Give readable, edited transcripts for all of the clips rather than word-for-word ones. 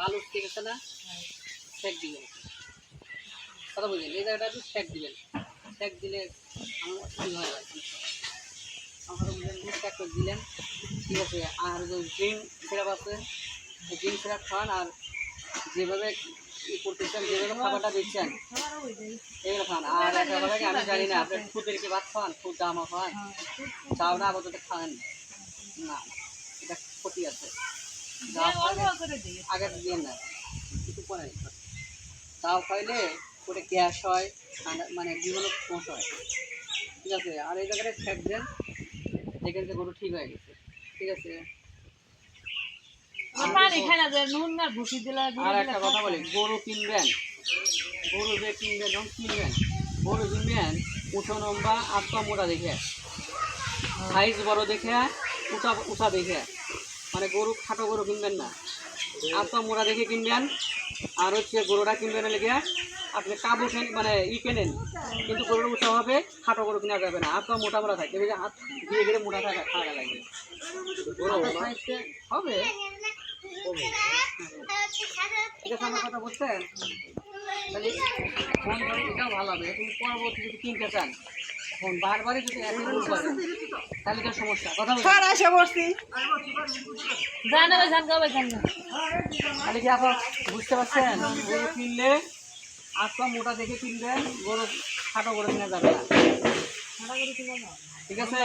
বালু উঠতে গেছে না, সেক দিবেন। কথা বুঝলেন? এই জায়গাটা একটু সেক দিবেন। সেক দিলে আমার ঠিক হয়ে যায়। আমার সেক করে দিলেন, ঠিক আছে। আর যে জিঙ্ক সিরাপ আছে, জিঙ্ক সিরাপ খান। আর যেভাবে ই করতেছেন, যেভাবে খাবারটা দিচ্ছেন এগুলো খান। আর একটা কথা কি, আমি জানি না আপনার খুদের কি ভাত খান, খুদ জামা খান, চাও না আপাতত খান না, এটা ক্ষতি আছে। আগে দিয়ে না, কিছু পরে চাও খাইলে ওটা গ্যাস হয়, মানে বিভিন্ন সমস্যা হয়, ঠিক আছে। আর এই জায়গাটা ফ্যাট দেন, দেখেন যে গরু ঠিক হয়ে গেছে, ঠিক আছে। আর একটা কথা বলি, গরু কিনবেন, গরু যে কিনবেন যখন কিনবেন, গরু কিনবেন উঁচু লম্বা আত্মা মোটা দেখে, সাইজ বড় দেখে, উঁচা উঁচা দেখে, মানে গরু খাটো গরু কিনবেন না, আত্মা মোটা দেখে কিনবেন। আর হচ্ছে গরুটা কিনবেন লেগে আপনি কাবু মানে কেনেন, কিন্তু গরুর উঁচা হবে, খাটো গরু কিনা যাবে না, আত্মা মোটা মোটা থাকে, হাত দিয়ে গেলে মোটা থাকা লাগবে হবে। ঠিক আছে, আমার কথা বুঝছেন? তাহলে ফোন করে এটাও ভালো হবে। তুমি পরবর্তী যদি কিনতে চান, এখন বারবারই যদি একই ভুল করে তাহলে তো সমস্যা। কথা বলছি তাহলে কি আপনার বুঝতে পারছেন? গরু কিনলে আজকা মোটা দেখে কিনবেন, গরু খাটো গরু কিনা যাবে না, ঠিক আছে।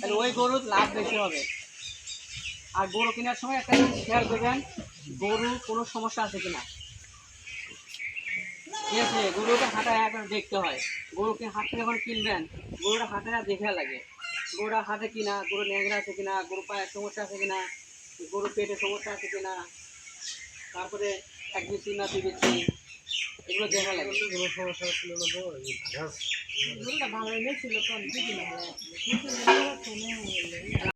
তাহলে ওই গরুর লাভ বেশি হবে। আর গরু কেনার সময় একটা জিনিস খেয়াল করবেন, গরু কোনো সমস্যা আছে কিনা, ঠিক আছে। গরুটা হাঁটায় এখন দেখতে হয়, গরুকে হাঁটতে যখন কিনবেন, গরুটা হাঁটায় দেখে লাগে, গরুটা হাঁটে কিনা, গরু ন্যাংরা আছে কিনা, গরু পায়ের সমস্যা আছে কিনা, গরু পেটে সমস্যা আছে কিনা, তারপরে এক বিচি না দুই বিচি, এগুলো দেখা লাগে। কোনো সমস্যা ছিল না, গরুটা ভালো ছিল।